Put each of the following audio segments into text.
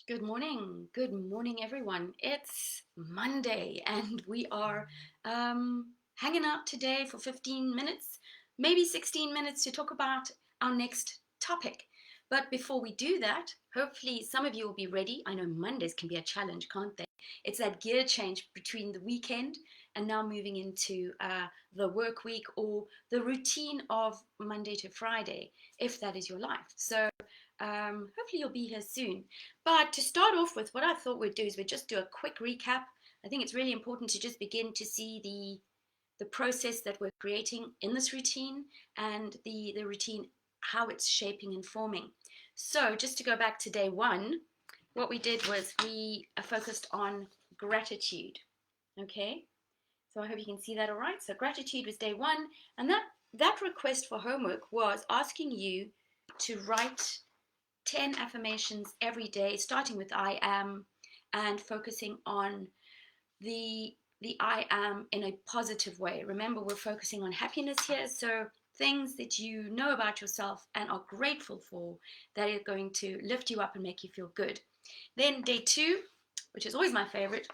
Good morning. Good morning, everyone. It's Monday, and we are hanging out today for 15 minutes, maybe 16 minutes, to talk about our next topic. But before we do that, hopefully some of you will be ready. I know Mondays can be a challenge, can't they? It's that gear change between the weekend and now moving into the work week or the routine of Monday to Friday, if that is your life. So hopefully you'll be here soon. But to start off with, what I thought we'd do is we'd just do a quick recap. I think it's really important to just begin to see the process that we're creating in this routine and the routine, how it's shaping and forming. So just to go back to day one, what we did was we focused on gratitude. Okay, so I hope you can see that all right. So gratitude was day one, and that request for homework was asking you to write 10 affirmations every day, starting with I am, and focusing on the I am in a positive way. Remember, we're focusing on happiness here, so things that you know about yourself and are grateful for that are going to lift you up and make you feel good. Then day two, which is always my favorite,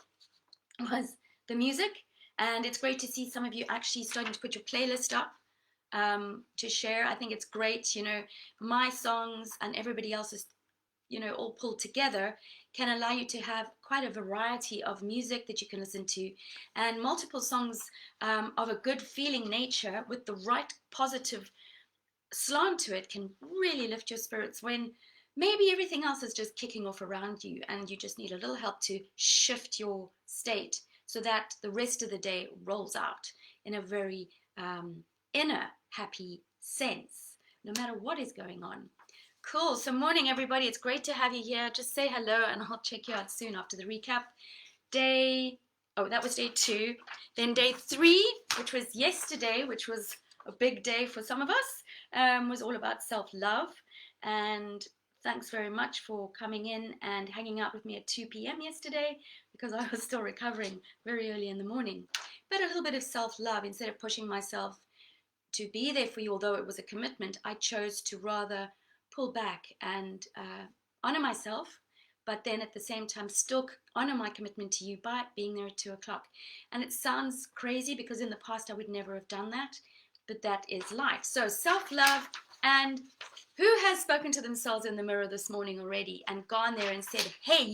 was the music. And it's great to see some of you actually starting to put your playlist up to share. I think it's great. My songs and everybody else's, all pulled together can allow you to have quite a variety of music that you can listen to, and multiple songs of a good feeling nature with the right positive slant to it can really lift your spirits when maybe everything else is just kicking off around you and you just need a little help to shift your state so that the rest of the day rolls out in a very inner happy sense, no matter what is going on. Cool. So morning, everybody. It's great to have you here. Just say hello and I'll check you out soon after the recap. That was day two. Then day three, which was yesterday, which was a big day for some of us, was all about self-love. And thanks very much for coming in and hanging out with me at 2 p.m. yesterday, because I was still recovering very early in the morning. But a little bit of self-love. Instead of pushing myself to be there for you, although it was a commitment, I chose to rather pull back and honor myself, but then at the same time still honor my commitment to you by being there at 2 o'clock. And it sounds crazy because in the past I would never have done that, but that is life. So self-love. And who has spoken to themselves in the mirror this morning already and gone there and said, hey,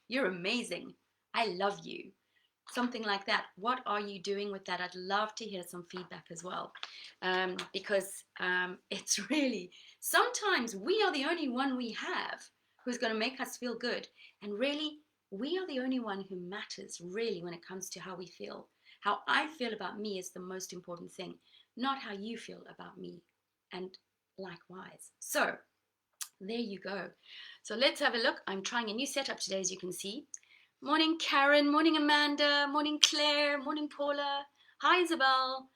you're amazing, I love you, something like that? What are you doing with that? I'd love to hear some feedback as well, because it's really, sometimes we are the only one we have who's going to make us feel good. And really, we are the only one who matters really when it comes to how we feel. How I feel about me is the most important thing, not how you feel about me, and likewise. So there you go. So let's have a look. I'm trying a new setup today, as you can see. Morning, Karen. Morning, Amanda. Morning, Claire. Morning, Paula. Hi, Isabel.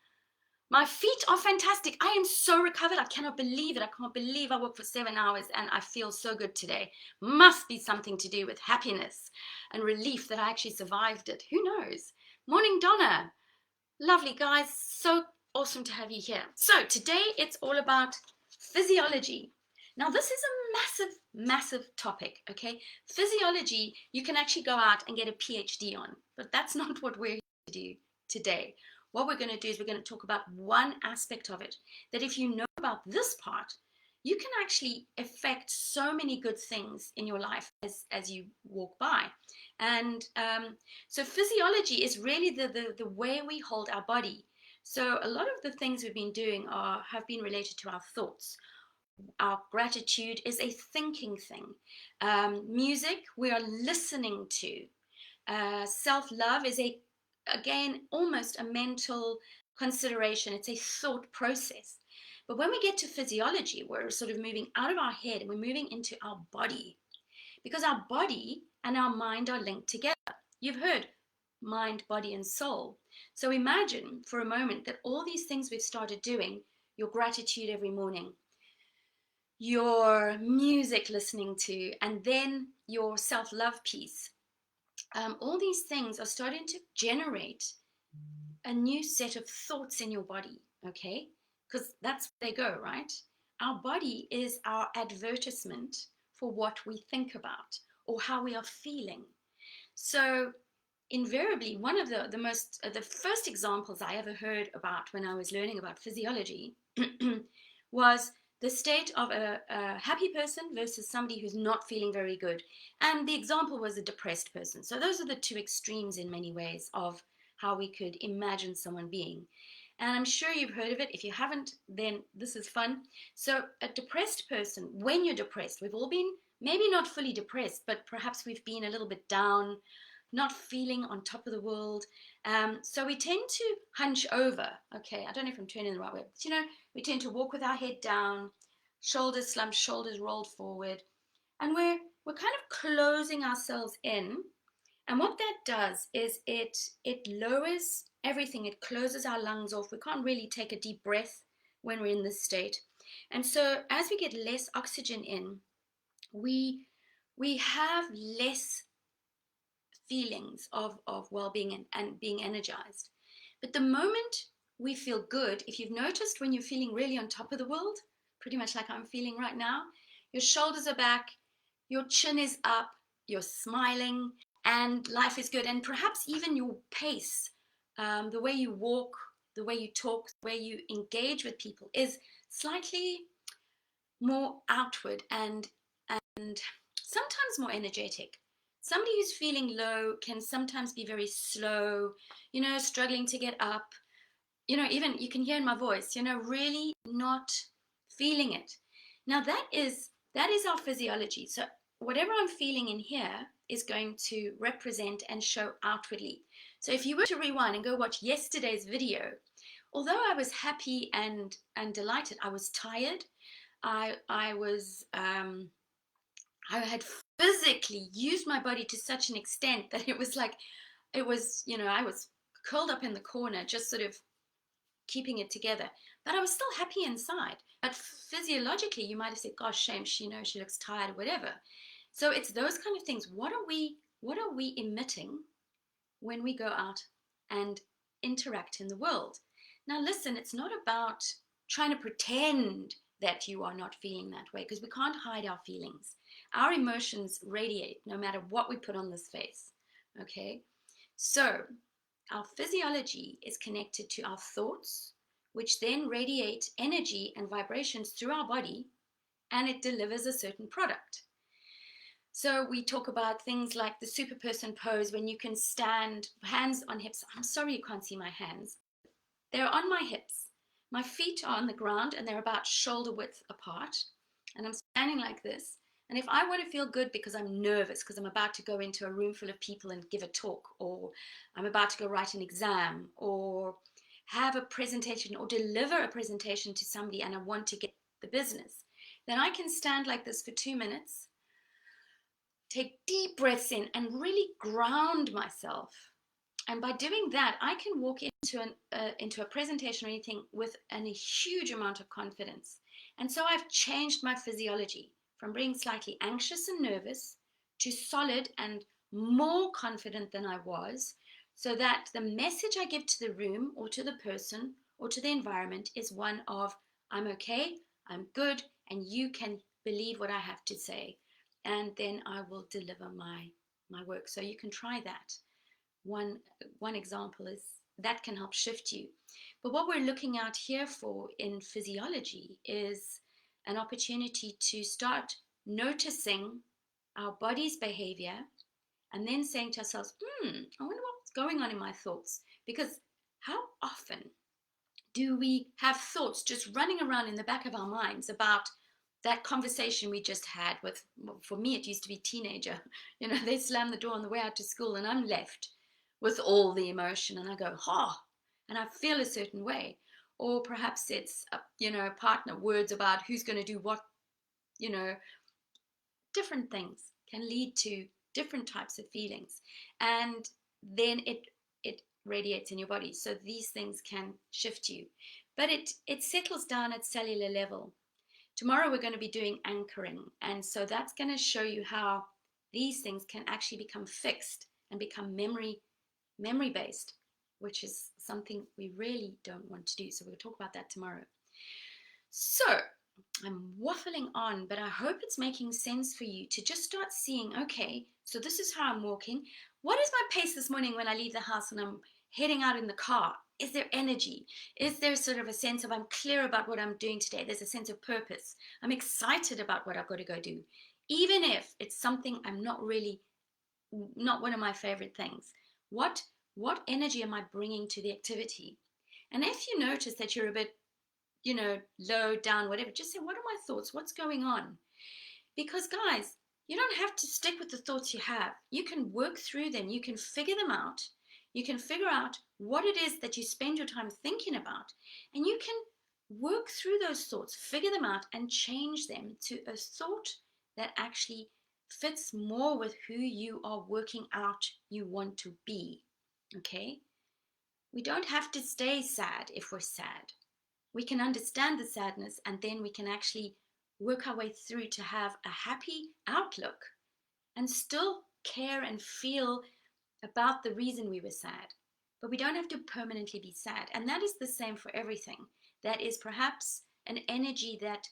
My feet are fantastic. I am so recovered. I cannot believe it. I can't believe I worked for 7 hours and I feel so good today. Must be something to do with happiness and relief that I actually survived it. Who knows? Morning, Donna. Lovely, guys. So awesome to have you here. So today it's all about physiology. Now, this is a massive, massive topic, okay? Physiology, you can actually go out and get a PhD on, but that's not what we're here to do today. What we're going to do is we're going to talk about one aspect of it, that if you know about this part, you can actually affect so many good things in your life as you walk by. And so physiology is really the way we hold our body. So a lot of the things we've been doing have been related to our thoughts. Our gratitude is a thinking thing. Music, we are listening to. Self-love is again, almost a mental consideration. It's a thought process. But when we get to physiology, we're sort of moving out of our head and we're moving into our body, because our body and our mind are linked together. You've heard mind, body, and soul. So imagine for a moment that all these things we've started doing, your gratitude every morning, your music listening to, and then your self-love piece, all these things are starting to generate a new set of thoughts in your body, okay? Because that's where they go, right? Our body is our advertisement for what we think about or how we are feeling. So invariably, one of the first examples I ever heard about when I was learning about physiology was the state of a happy person versus somebody who's not feeling very good. And the example was a depressed person. So those are the two extremes in many ways of how we could imagine someone being. And I'm sure you've heard of it. If you haven't, then this is fun. So a depressed person, when you're depressed, we've all been maybe not fully depressed, but perhaps we've been a little bit down, not feeling on top of the world. So we tend to hunch over. Okay, I don't know if I'm turning the right way, but we tend to walk with our head down, shoulders slumped, shoulders rolled forward, and we're kind of closing ourselves in. And what that does is it lowers everything. It closes our lungs off. We can't really take a deep breath when we're in this state. And so as we get less oxygen in, we have less feelings of well-being and being energized. But the moment we feel good, if you've noticed when you're feeling really on top of the world, pretty much like I'm feeling right now, your shoulders are back, your chin is up, you're smiling, and life is good. And perhaps even your pace, the way you walk, the way you talk, the way you engage with people is slightly more outward and sometimes more energetic. Somebody who's feeling low can sometimes be very slow, struggling to get up, even you can hear in my voice, really not feeling it. Now that is our physiology. So whatever I'm feeling in here is going to represent and show outwardly. So if you were to rewind and go watch yesterday's video, although I was happy and delighted, I was tired. I had physically used my body to such an extent that it was I was curled up in the corner, just sort of keeping it together. But I was still happy inside. But physiologically, you might have said, gosh, shame, she looks tired, whatever. So it's those kind of things. What are we emitting when we go out and interact in the world? Now listen, it's not about trying to pretend that you are not feeling that way, because we can't hide our feelings. Our emotions radiate no matter what we put on this face. Okay, so our physiology is connected to our thoughts, which then radiate energy and vibrations through our body, and it delivers a certain product. So we talk about things like the super person pose, when you can stand hands on hips. I'm sorry you can't see my hands. They're on my hips. My feet are on the ground and they're about shoulder width apart. And I'm standing like this. And if I want to feel good because I'm nervous, because I'm about to go into a room full of people and give a talk, or I'm about to go write an exam, or have a presentation or deliver a presentation to somebody, and I want to get the business, then I can stand like this for 2 minutes, take deep breaths in and really ground myself. And by doing that, I can walk into a presentation or anything with a huge amount of confidence. And so I've changed my physiology from being slightly anxious and nervous to solid and more confident than I was, so that the message I give to the room or to the person or to the environment is one of, I'm okay, I'm good, and you can believe what I have to say. And then I will deliver my work. So you can try that. One example is that can help shift you. But what we're looking at here for in physiology is an opportunity to start noticing our body's behavior and then saying to ourselves, I wonder what's going on in my thoughts. Because how often do we have thoughts just running around in the back of our minds about that conversation we just had with, for me, it used to be teenager. They slam the door on the way out to school and I'm left with all the emotion and I go, and I feel a certain way. Or perhaps it's, a partner, words about who's going to do what, different things can lead to different types of feelings. And then it radiates in your body. So these things can shift you. But it settles down at cellular level. Tomorrow we're going to be doing anchoring. And so that's going to show you how these things can actually become fixed and become memory based, which is something we really don't want to do. So we'll talk about that tomorrow. So I'm waffling on, but I hope it's making sense for you to just start seeing, okay, so this is how I'm walking. What is my pace this morning when I leave the house and I'm heading out in the car? Is there energy? Is there sort of a sense of I'm clear about what I'm doing today? There's a sense of purpose. I'm excited about what I've got to go do. Even if it's something I'm not really, not one of my favorite things. What energy am I bringing to the activity? And if you notice that you're a bit, low down, whatever, just say, what are my thoughts? What's going on? Because, guys, you don't have to stick with the thoughts you have. You can work through them. You can figure them out. You can figure out what it is that you spend your time thinking about. And you can work through those thoughts, figure them out, and change them to a thought that actually fits more with who you are working out you want to be. Okay? We don't have to stay sad if we're sad. We can understand the sadness, and then we can actually work our way through to have a happy outlook and still care and feel about the reason we were sad. But we don't have to permanently be sad. And that is the same for everything. That is perhaps an energy that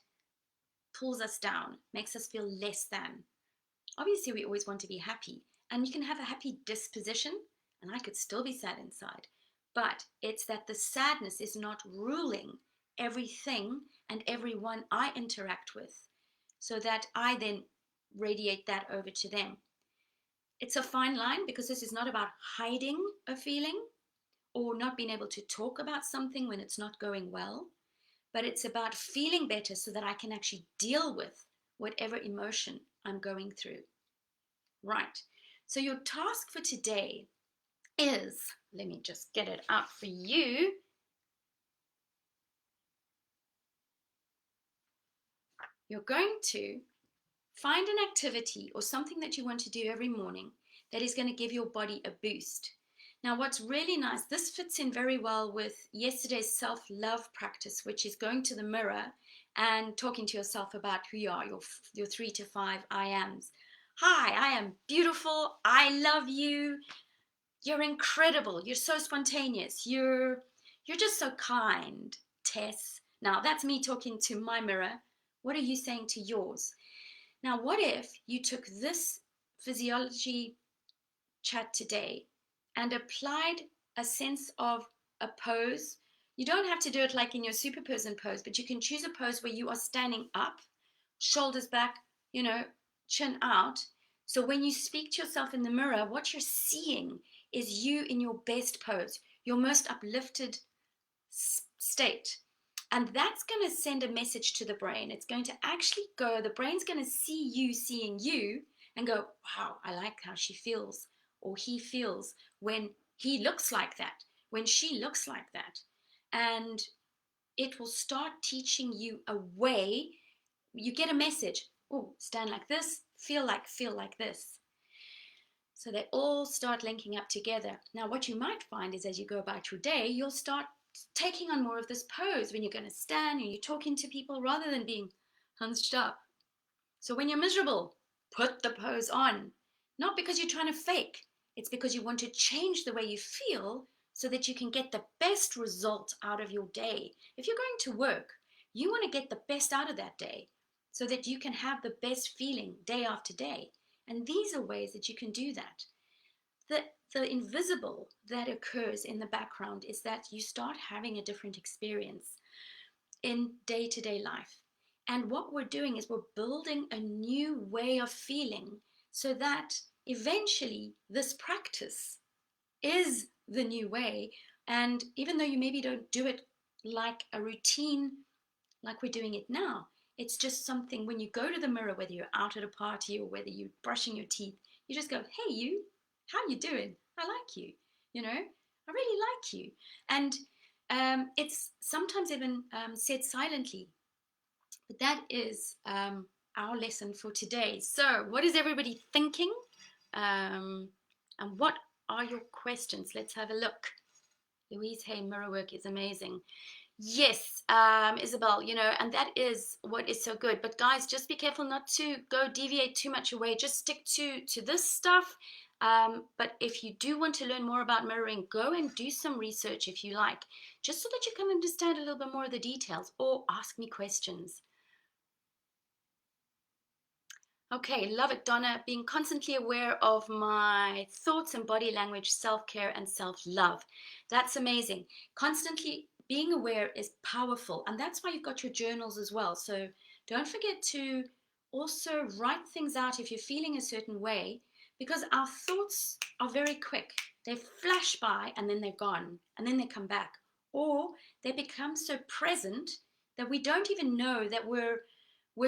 pulls us down, makes us feel less than. Obviously, we always want to be happy. And you can have a happy disposition, and I could still be sad inside. But it's that the sadness is not ruling everything and everyone I interact with, so that I then radiate that over to them. It's a fine line, because this is not about hiding a feeling or not being able to talk about something when it's not going well, but it's about feeling better so that I can actually deal with whatever emotion I'm going through. Right. So your task for today is, let me just get it out for you. You're going to find an activity or something that you want to do every morning that is going to give your body a boost. Now, what's really nice, this fits in very well with yesterday's self-love practice, which is going to the mirror and talking to yourself about who you are, your 3 to 5 I ams. Hi, I am beautiful. I love you. You're incredible. You're so spontaneous. You're just so kind, Tess. Now, that's me talking to my mirror. What are you saying to yours? Now, what if you took this physiology chat today and applied a sense of a pose? You don't have to do it like in your superperson pose, but you can choose a pose where you are standing up, shoulders back, chin out. So when you speak to yourself in the mirror, what you're seeing is you in your best pose, your most uplifted state. And that's going to send a message to the brain. It's going to actually go, the brain's going to see you seeing you and go, wow, I like how she feels or he feels when he looks like that, when she looks like that. And it will start teaching you a way. You get a message, oh, stand like this, feel like this. So they all start linking up together. Now, what you might find is as you go about your day, you'll start taking on more of this pose when you're going to stand and you're talking to people rather than being hunched up. So when you're miserable, put the pose on. Not because you're trying to fake. It's because you want to change the way you feel so that you can get the best result out of your day. If you're going to work, you want to get the best out of that day so that you can have the best feeling day after day. And these are ways that you can do that. The invisible that occurs in the background is that you start having a different experience in day-to-day life. And what we're doing is we're building a new way of feeling so that eventually this practice is the new way. And even though you maybe don't do it like a routine, like we're doing it now, it's just something when you go to the mirror, whether you're out at a party or whether you're brushing your teeth, you just go, hey, you, how you doing? I like you, I really like you. And it's sometimes even said silently. But that is our lesson for today. So what is everybody thinking? And what are your questions? Let's have a look. Louise, hey, mirror work is amazing. Yes, Isabel, and that is what is so good. But guys, just be careful not to go deviate too much away. Just stick to this stuff. But if you do want to learn more about mirroring, go and do some research if you like, just so that you can understand a little bit more of the details, or ask me questions. Okay, love it, Donna. Being constantly aware of my thoughts and body language, self-care and self-love. That's amazing. Constantly being aware is powerful, and that's why you've got your journals as well. So don't forget to also write things out if you're feeling a certain way, because our thoughts are very quick. They flash by and then they're gone, and then they come back. Or they become so present that we don't even know that we're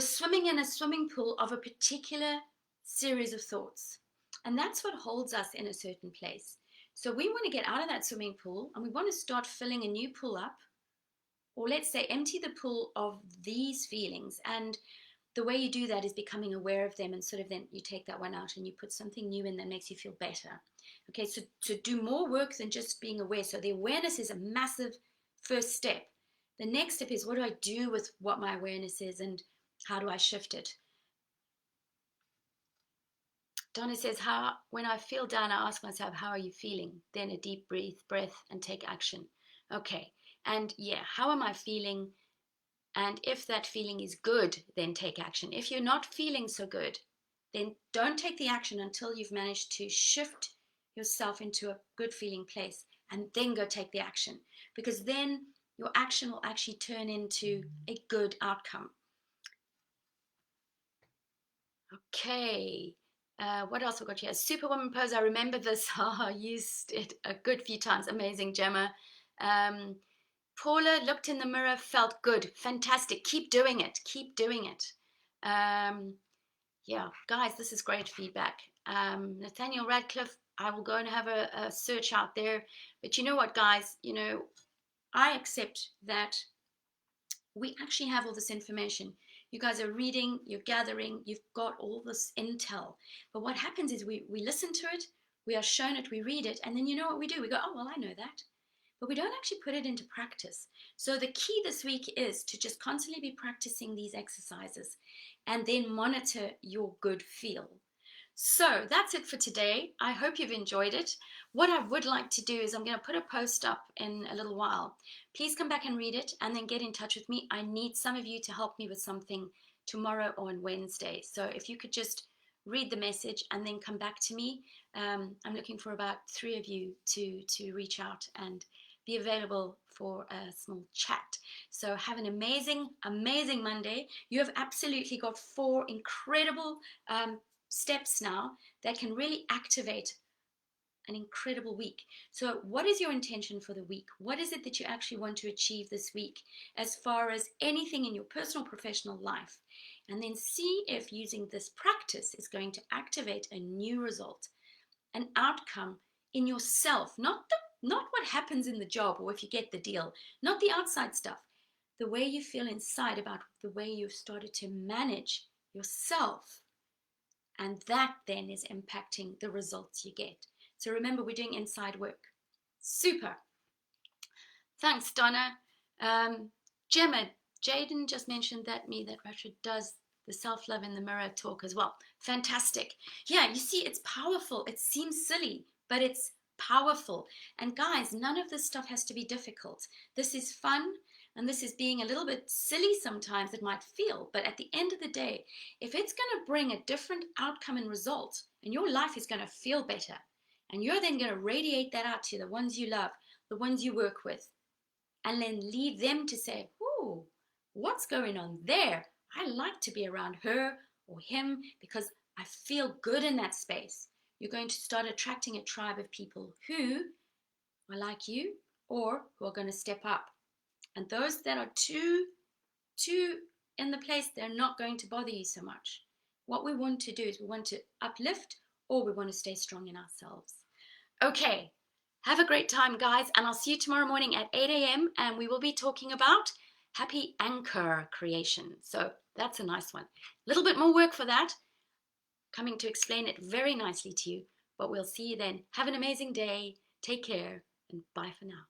swimming in a swimming pool of a particular series of thoughts. And that's what holds us in a certain place. So we want to get out of that swimming pool and we want to start filling a new pool up, or let's say empty the pool of these feelings. And the way you do that is becoming aware of them, and sort of then you take that one out and you put something new in that makes you feel better. Okay, so to do more work than just being aware. So the awareness is a massive first step. The next step is, what do I do with what my awareness is, and how do I shift it? Donna says, "How when I feel down, I ask myself, how are you feeling? Then a deep breath and take action." Okay. And yeah, how am I feeling? And if that feeling is good, then take action. If you're not feeling so good, then don't take the action until you've managed to shift yourself into a good feeling place, and then go take the action, because then your action will actually turn into a good outcome. Okay. What else we got here? Superwoman pose. I remember this. I used it a good few times. Amazing, Gemma. Um, Paula looked in the mirror, felt good. Fantastic. Keep doing it. Keep doing it. Um, yeah, guys, this is great feedback. Nathaniel Radcliffe, I will go and have a search out there. But you know what, guys? I accept that we actually have all this information. You guys are reading, you're gathering, you've got all this intel. But what happens is we listen to it, we are shown it, we read it, and then you know what we do? We go, oh, well, I know that. But we don't actually put it into practice. So the key this week is to just constantly be practicing these exercises and then monitor your good feel. So that's it for today. I hope you've enjoyed it. What I would like to do is I'm going to put a post up in a little while. Please come back and read it and then get in touch with me. I need some of you to help me with something tomorrow or on Wednesday. So if you could just read the message and then come back to me. I'm looking for about 3 of you to reach out and be available for a small chat. So have an amazing, amazing Monday. You have absolutely got 4 incredible steps now that can really activate an incredible week. So what is your intention for the week? What is it that you actually want to achieve this week as far as anything in your personal, professional life? And then see if using this practice is going to activate a new result, an outcome in yourself, not what happens in the job or if you get the deal, not the outside stuff, the way you feel inside about the way you've started to manage yourself. And that then is impacting the results you get. So remember, we're doing inside work. Super. Thanks, Donna. Gemma, Jaden just mentioned that Rashid does the self-love in the mirror talk as well. Fantastic. Yeah, you see, it's powerful. It seems silly, but it's powerful. And guys, none of this stuff has to be difficult. This is fun, and this is being a little bit silly sometimes, it might feel. But at the end of the day, if it's going to bring a different outcome and result, and your life is going to feel better, and you're then going to radiate that out to the ones you love, the ones you work with, and then leave them to say, "Ooh, what's going on there? I like to be around her or him because I feel good in that space." You're going to start attracting a tribe of people who are like you or who are going to step up. And those that are too in the place, they're not going to bother you so much. What we want to do is we want to uplift, or we want to stay strong in ourselves. Okay, have a great time, guys, and I'll see you tomorrow morning at 8 a.m. and we will be talking about happy anchor creation. So that's a nice one. A little bit more work for that, coming to explain it very nicely to you, but we'll see you then. Have an amazing day. Take care, and bye for now.